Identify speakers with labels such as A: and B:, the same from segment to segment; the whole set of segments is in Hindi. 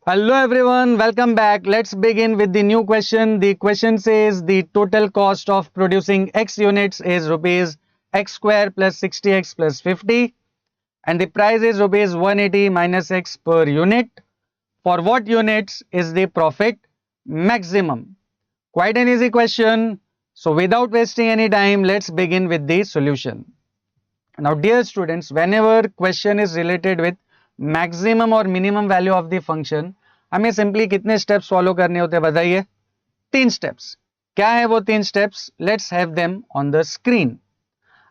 A: Hello everyone, welcome back. Let's begin with the new question. The question says the total cost of producing X units is rupees X square plus 60X plus 50 and the price is rupees 180 minus X per unit. For what units is the profit maximum? Quite an easy question. So without wasting any time, let's begin with the solution. Now dear students, whenever question is related with maximum or minimum value of the function, हमें सिंपली कितने स्टेप्स फॉलो करने होते हैं बताइए? तीन स्टेप्स. क्या है वो तीन steps? Let's have them on the screen.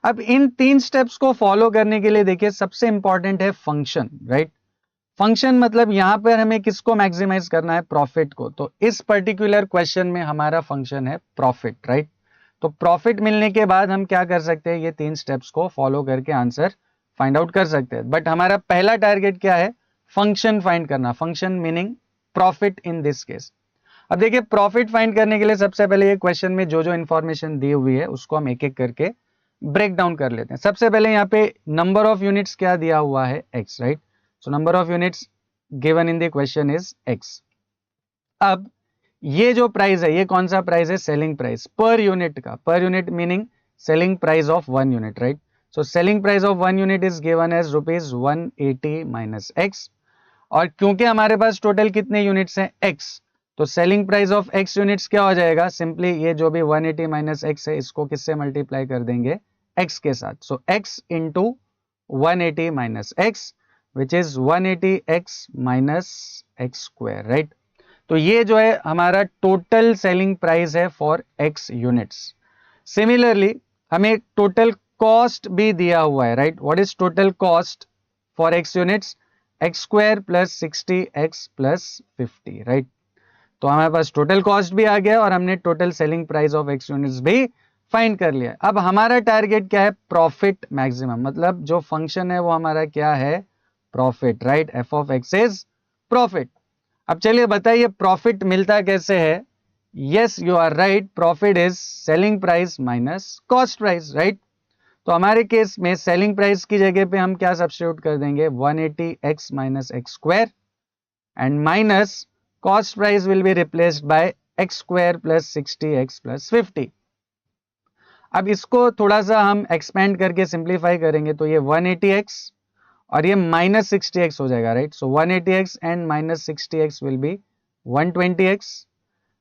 A: अब इन तीन स्टेप्स को फॉलो करने के लिए देखिए सबसे इंपॉर्टेंट है फंक्शन, राइट? फंक्शन मतलब यहां पर हमें किसको मैक्सिमाइज करना है? प्रॉफिट को. तो इस पर्टिकुलर क्वेश्चन में हमारा फंक्शन है प्रॉफिट, राइट? तो प्रॉफिट मिलने के बाद हम क्या कर सकते हैं? ये तीन स्टेप्स को फॉलो करके आंसर फाइंड आउट कर सकते हैं. बट हमारा पहला टारगेट क्या है? फंक्शन फाइंड करना. Function meaning profit in this case. अब देखिए प्रॉफिट फाइंड करने के लिए सबसे पहले ये क्वेश्चन में जो जो इंफॉर्मेशन दी हुई है उसको हम एक एक करके ब्रेक डाउन कर लेते हैं. सबसे पहले यहाँ पे नंबर ऑफ यूनिट्स क्या दिया हुआ है? X, right? So number of units given in the question is x. अब ये जो प्राइस है ये कौन सा प्राइस है? सेलिंग प्राइस पर यूनिट का. Per unit meaning selling price of one unit, right? So selling price of one unit is given as rupees 180 minus x. और क्योंकि हमारे पास टोटल कितने यूनिट्स हैं? एक्स. तो selling price of x units क्या हो जाएगा? सिंपली ये जो भी 180 माइनस एक्स है इसको किससे मल्टीप्लाई कर देंगे? एक्स के साथ. So x into 180 minus x which is 180 x minus x square, right? तो ये जो है हमारा टोटल सेलिंग प्राइस है फॉर एक्स यूनिट्स. सिमिलरली हमें टोटल कॉस्ट भी दिया हुआ है, right? What is total cost for x units? X square plus 60x plus 50, right? तो हमारे पास टोटल कॉस्ट भी आ गया और हमने total selling price of x units भी फाइंड कर लिया. अब हमारा टारगेट क्या है? Profit maximum. मतलब जो फंक्शन है वो हमारा क्या है? Profit, right? F of x is profit. अब चलिए बताइए प्रॉफिट मिलता कैसे है? Yes you are right, profit is selling price minus cost price, right? तो हमारे केस में सेलिंग प्राइस की जगह पे हम क्या सब्स्टिट्यूट कर देंगे? 180x minus x square and minus cost price will be replaced by x square plus 60x plus 50. अब इसको थोड़ा सा हम एक्सपेंड करके सिंप्लीफाई करेंगे तो ये 180x और ये माइनस 60x हो जाएगा, right? So 180x and minus 60x will be 120x,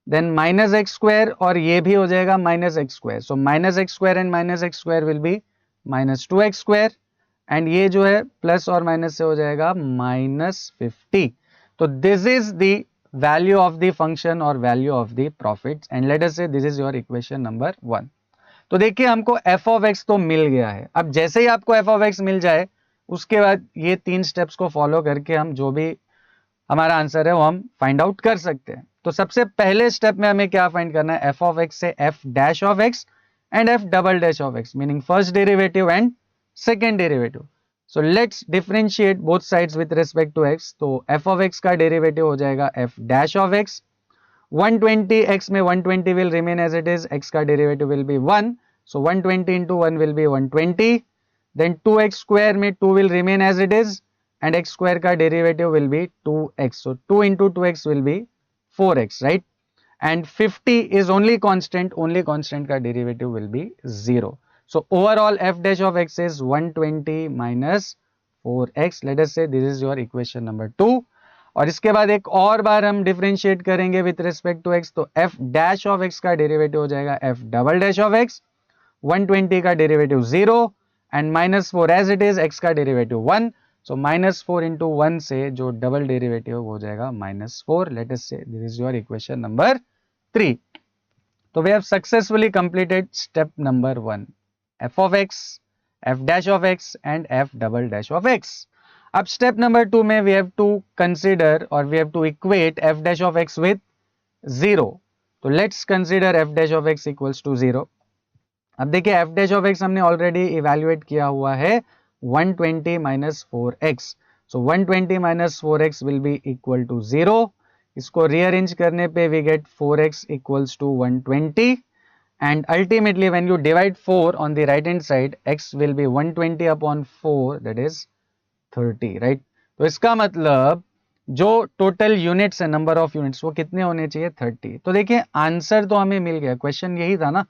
A: then minus x square और ये भी हो जाएगा minus x square. So minus x square and minus x square will be minus 2x square and ये जो है प्लस और माइनस से हो जाएगा माइनस 50. तो this is the value of the function और value of the profit and let us say this is your equation number 1. तो देखिए हमको एफ ऑफ एक्स तो मिल गया है. अब जैसे ही आपको एफ ऑफ एक्स मिल जाए उसके बाद ये तीन स्टेप्स को फॉलो करके हम जो भी हमारा आंसर है वो हम फाइंड आउट कर सकते हैं. तो सबसे पहले स्टेप में हमें क्या फाइंड करना है? एफ ऑफ एक्स से f dash of x and f double dash of x meaning first derivative and second derivative. So let's differentiate both sides with respect to x. तो एफ ऑफ एक्स का डेरिवेटिव हो जाएगा f dash of x. 120 x में 120 will remain as it is, x का derivative will be 1, so 120 into 1 will be 120, then 2x square में 2 will remain as it is and x square का derivative will be 2x, so 2 into 2x will be 4x, right? And 50 is only constant का derivative will be 0. So overall f dash of x is 120 minus 4x. Let us say this is your equation number 2. और इसके बाद एक और बार हम डिफरेंशिएट करेंगे विथ रिस्पेक्ट टू एक्स. तो एफ डैश ऑफ एक्स का डेरिवेटिव हो जाएगा f double dash of x. 120 का derivative 0 and minus 4 as it is, x का डेरिवेटिव 1. सो माइनस 4 इंटू 1 से जो डबल डेरिवेटिव हो जाएगा minus 4. Let us say this is your equation number 3. तो we have successfully completed step number 1, f of x, f dash of x and f double dash of x. अब स्टेप नंबर 2 में वी हैव टू कंसीडर और we have to equate f dash of x with 0. तो let's consider f dash of x equals to 0. अब देखिए एफ डैश ऑफ एक्स हमने ऑलरेडी इवेल्युएट किया हुआ है 120 minus 4x. So 120 minus 4x will be equal to 0. इसको रीअरेंज करने पे we get 4x equals to 120 and ultimately when you divide 4 on the right hand side, x will be 120 upon 4, that is 30, right? तो इसका मतलब जो टोटल यूनिट्स है, नंबर ऑफ यूनिट्स, वो कितने होने चाहिए? 30। तो देखिए आंसर तो हमें मिल गया, क्वेश्चन यही था ना,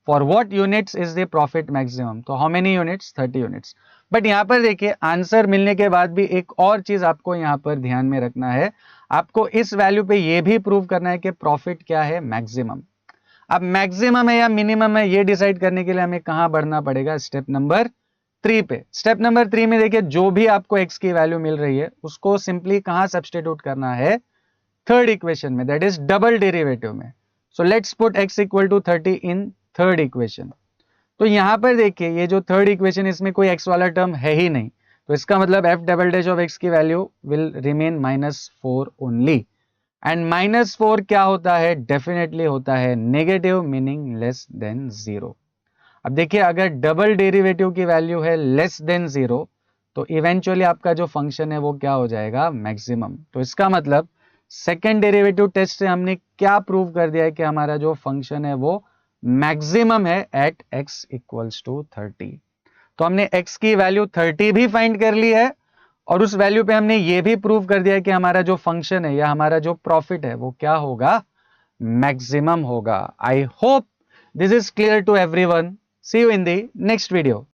A: for what units is the profit maximum, तो how many units? 30 units. But यहाँ पर देखिए आंसर मिलने के बाद भी एक और चीज आपको यहाँ पर ध्यान में रखना है, आपको इस वैल्यू पे ये भी प्रूव करना है कि प्रॉफिट क्या है? मैक्सिमम। अब मैक्सिमम है या मिनिमम है, ये डिसाइड करने के लिए हमें कहां बढ़ना पड़ेगा? स्टेप नंबर 3 पे। स्टेप नंबर 3 में देखिए जो भी आपको x की वैल्यू मिल रही है उसको सिंपली कहां सब्स्टिट्यूट करना है? थर्ड इक्वेशन में, दैट इज डबल डेरिवेटिव में। So let's put x equal to 30 in third equation. तो यहां पर देखिए ये जो थर्ड इक्वेशन, इसमें कोई x वाला टर्म है ही नहीं, तो इसका मतलब f double dash of x की value will remain -4 only. And -4 क्या होता है? डेफिनेटली होता है नेगेटिव, मीनिंग लेस देन 0। अब देखिए अगर डबल डेरिवेटिव की वैल्यू है लेस देन 0, तो इवेंचुअली आपका जो फंक्शन है वो क्या हो जाएगा? मैक्सिमम। तो इसका मतलब सेकेंड डेरिवेटिव टेस्ट से हमने क्या प्रूव कर दिया है कि हमारा जो फंक्शन है वो मैक्सिमम है एट x इक्वल्स टू 30। तो हमने x की वैल्यू 30 भी फाइंड कर ली है, और उस वैल्यू पे हमने ये भी प्रूव कर दिया कि हमारा जो फंक्शन है या हमारा जो प्रॉफिट है वो क्या होगा? मैक्सिमम होगा। I hope this is clear to everyone. See you in the next video.